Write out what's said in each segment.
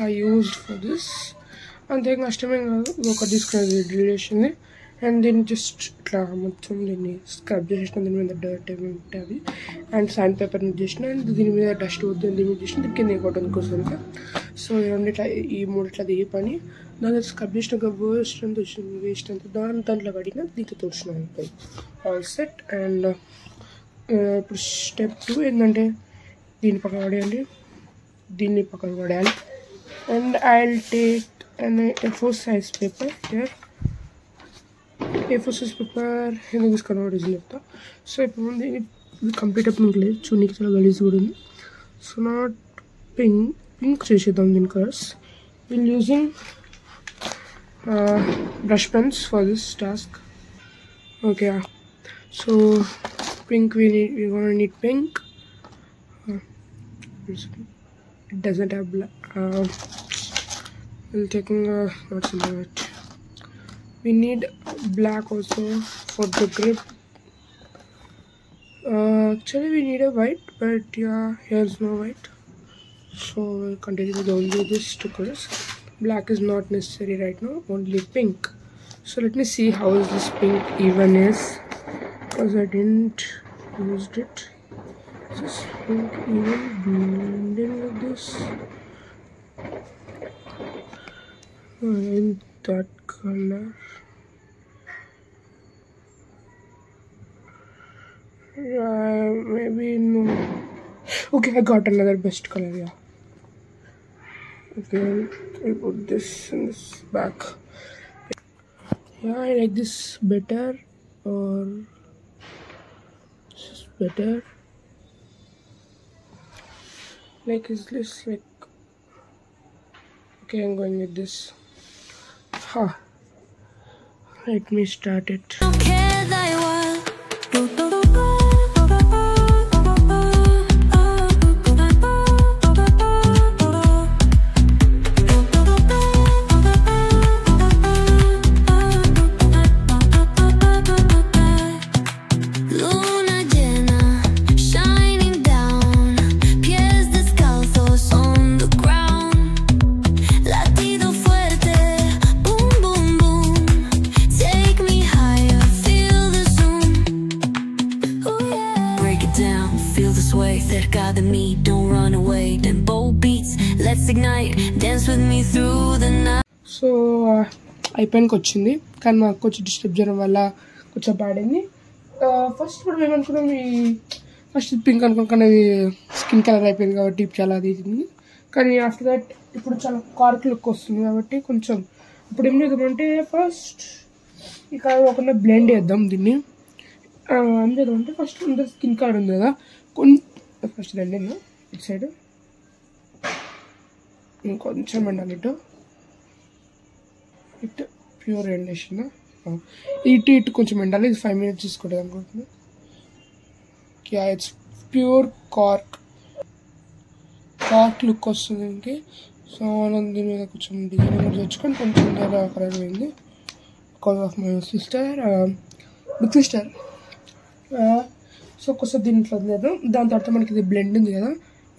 I used for this. And then customing ఒక తీసుకున్నది రిలేషన్ని అండ్ దీన్ని జస్ట్ ఇట్లా మొత్తం దీన్ని స్క్రబ్ చేసిన దీని మీద డర్ట్ ఏమి ఉంటుంది అండ్ శాండ్ పేపర్ మీద చేసిన అండ్ దీని మీద డస్ట్ వద్దు దీని మీద చేసిన దీనికి కింద కొట్టడం కోసం. సో రెండు ఇట్లా ఈ మూడు ఇట్లా దిగి పని దాని స్క్రబ్ చేసిన వేస్ట్ అంతా వచ్చింది, వేస్ట్ అంతా దాంట్లో కడిగిన దీంతో తుడిచిన అయిపోయి ఆల్ సెట్. అండ్ ఇప్పుడు స్టెప్ 2 ఏంటంటే దీన్ని పక్కన పడేయాలి, దీన్ని పక్కన పడేయాలి. And I will take an A4 size paper here. A4 size paper ఎందుకు తీసుకున్నాడు చెప్తా. సో ఇప్పుడు ముందు ఇది కంప్లీట్ అయిపోయింది లేదు చూనికి చాలా గలీజ్ కూడా ఉంది. సో నాట్ పింక్ చేసేద్దాం దీని colours. Will using brush pens for this task. Okay so pink we need pink. It doesn't have black. We'll taking not something that we need black also for the grip. Actually we need a white, but yeah, here's no white, so we'll continue with only these two colors. Black is not necessary right now, only pink. So let me see how is this pink even is, because I didn't used it. Is this pink even blending with this? In that color, maybe no. Okay, I got another best color. Yeah. Okay, I'll put this in this back. Yeah, I like this better, or this is better. Like, is this like? Okay, I'm going with this. Let me start it. So అయిపోయానికి వచ్చింది కానీ మాకు కొంచెం disturb చేయడం వల్ల కొంచెం పాడింది. First ఇప్పుడు మేము అనుకున్నాం ఫస్ట్ పింక్ అనుకున్నాం కానీ అది స్కిన్ కలర్ అయిపోయింది కాబట్టి చాలా అది ఇది. కానీ ఆఫ్టర్ దట్ ఇప్పుడు చాలా కార్క్ లుక్ వస్తుంది కాబట్టి కొంచెం ఇప్పుడు ఏం చేద్దామంటే ఫస్ట్ ఈ కలర్ ఒకటి బ్లెండ్ చేద్దాం దీన్ని. ఏం చేద్దామంటే ఫస్ట్ అంత స్కిన్ కలర్ ఉంది కదా కొంచెం ఫస్ట్ రండి ఇటు సైడ్ ఇంకొంచెం ఎండాలి ఇటు ప్యూర్ ఎండేషన్ ఇటు కొంచెం ఎండాలి. ఇది 5 minutes తీసుకోవడం అనుకుంటున్నాను. ఇట్స్ ప్యూర్ కార్క్ లుక్ వస్తుంది దీనికి. సో మనం దీని మీద కొంచెం డిజైన్ కూడా తెచ్చుకొని కొంచెం కలర్ పోయింది because of my big sister. So కొంచెం దీంట్లో వదిలేద్దాం. దాని తర్వాత మనకి ఇది బ్లెండ్ ఉంది కదా,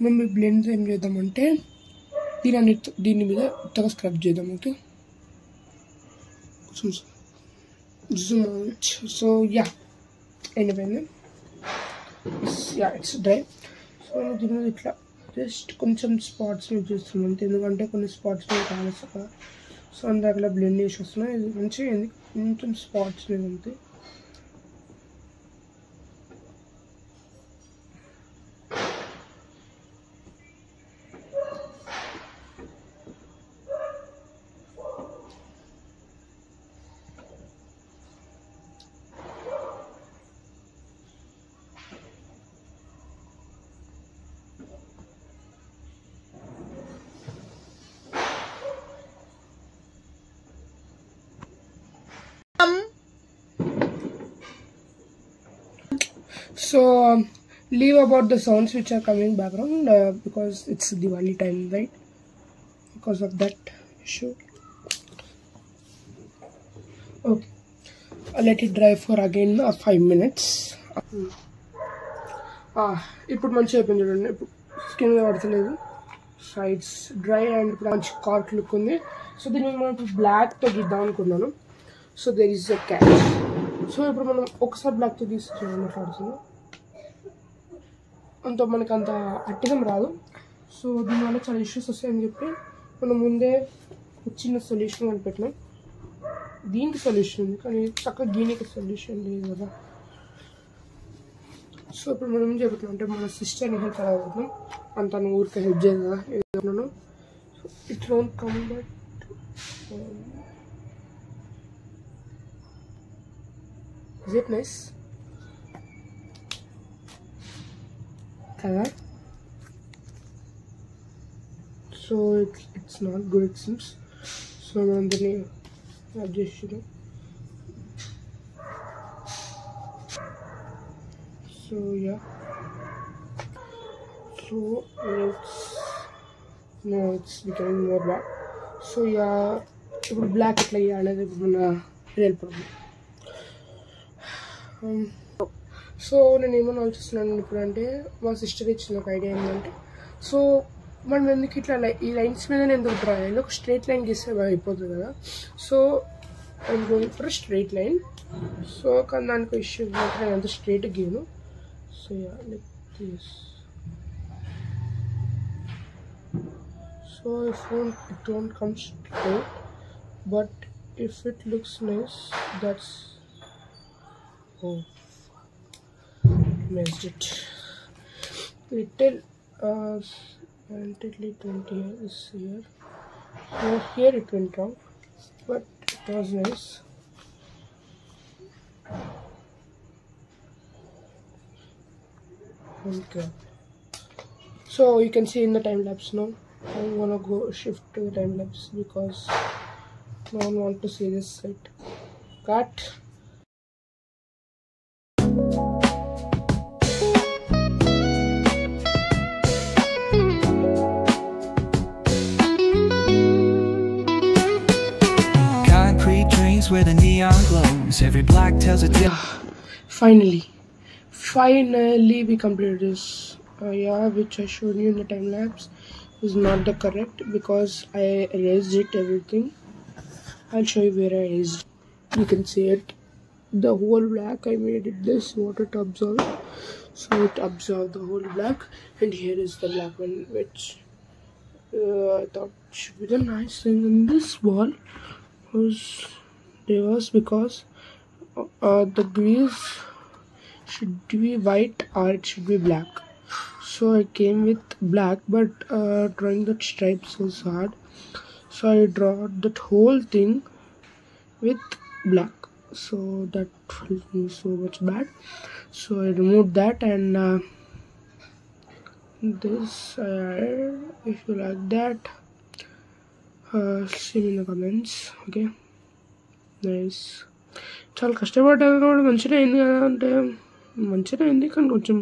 మనం ఈ బ్లెండ్ ఏం చేద్దామంటే దీని మీద ఉత్తగా స్క్రబ్ చేద్దాం. ఓకే సో యా ఎండిపోయింది. Yeah it's dry. సో దీని మీద ఇట్లా జస్ట్ కొంచెం స్పాట్స్ యూజ్ చేస్తున్నాం అంతే, ఎందుకంటే కొన్ని స్పాట్స్ మీద కావచ్చు కదా. సో అందులో బ్లెండ్ చేసి వస్తున్నాయి. ఇది మంచిగా కొంచెం స్పాట్స్ మీద అంతే. So leave about the sounds which are coming background because it's Diwali time, right? Because of that issue. Okay, I'll let it dry for again 5 minutes. ఇప్పుడు మంచిగా అయిపోయింది చూడండి. ఇప్పుడు స్కిన్ పడతలేదు. sides dry and మంచి కార్క్ లుక్ ఉంది. So దీన్ని మనం బ్లాక్తో గీద్దాం అనుకున్నాను. So there is a catch. So ఇప్పుడు మనం ఒకసారి బ్లాక్తో తీసి మాట్లాడుతున్నాం అంత మనకు అంత అట్టిదం రాదు. సో దీనివల్ల చాలా ఇష్యూస్ వస్తాయని చెప్పి మనం ముందే చిన్న సొల్యూషన్ కనిపెట్టినాం. దీనికి సొల్యూషన్ ఉంది కానీ చక్కగా దీనికి సొల్యూషన్ లేదు కదా. సో ఇప్పుడు మనం ఏం చెబుతున్నాం అంటే మన సిస్టర్ని హెల్ప్ అడగబోతున్నాం. అంత ఊరికి హెల్ప్ చేయదు కదా ఏదన్నాను. So it don't come but is it nice కదా. So it's not good it seems. So మనం దీన్ని అడ్జస్ట్ చేద్దాం. So yeah so it's becoming more black. So yeah ఇప్పుడు బ్లాక్ ఎట్లా అనేది ఇప్పుడు మన రియల్ ప్రాబ్లం. సో నేను ఏమన్నా ఆలోచిస్తున్నాను ఇప్పుడు అంటే మా సిస్టర్ ఇచ్చిన ఒక ఐడియా ఏంటంటే సో మనం ఎందుకు ఇట్లా ఈ లైన్స్ మీద ఎందుకు డ్రా చేయాలి, ఒక స్ట్రైట్ లైన్ గీస్తే అయిపోతుంది కదా. So I'm going for straight line. So కానీ దానికి ఇష్యూ నేను అంత స్ట్రైట్ గీను. So yeah like this. So it won't come straight, but if it looks nice, that's messed it. Little it went here, is here. So here it went wrong, but it was nice. Okay. So you can see in the time lapse now. I'm gonna go shift to the time lapse because no one wants to see this site. Cut. Concrete drains where the neon glows. Every block tells a tale. Finally we completed this. Yeah, which I showed you in the time lapse is not the correct because I erased it everything. I'll show you where I erased. You can see it. The whole black I made it this water to absorb. So it absorbed the whole black, and here is the black one, which I thought should be the nice thing. And this wall was because the grease should be white or it should be black. So I came with black, but drawing that stripes was hard, so I draw that whole thing with black. So that felt me so much bad, so I removed that. And this if you like that, see me in the comments. Okay, nice. చాలా కష్టపడ్డాను కూడా మంచిగా అయింది కదా, అంటే మంచిగా అయింది కానీ కొంచెం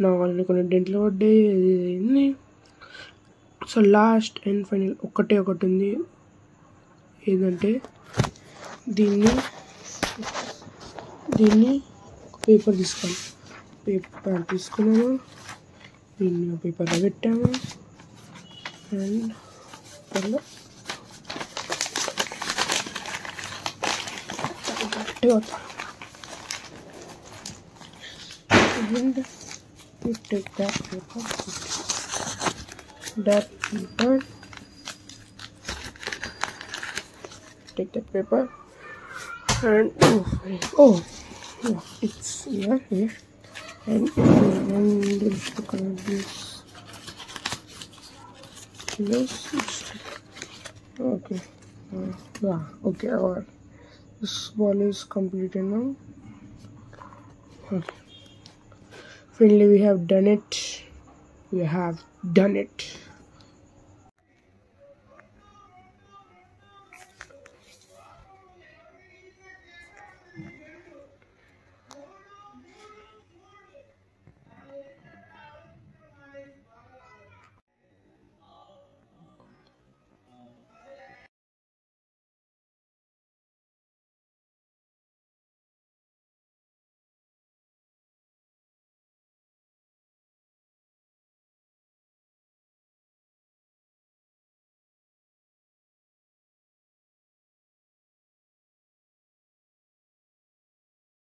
నా వాళ్ళని కొన్ని డెంట్లు పడ్డాయి అయింది. సో లాస్ట్ అండ్ ఫైనల్ ఒకటి ఉంది ఏంటంటే దీన్ని పేపర్ తీసుకున్నాము, దీన్ని పేపర్లో పెట్టాము అండ్ పేపర్లో and you take that paper take that paper and yeah, it's here and this okay okay, our this wall is completed now. Okay, finally we have done it.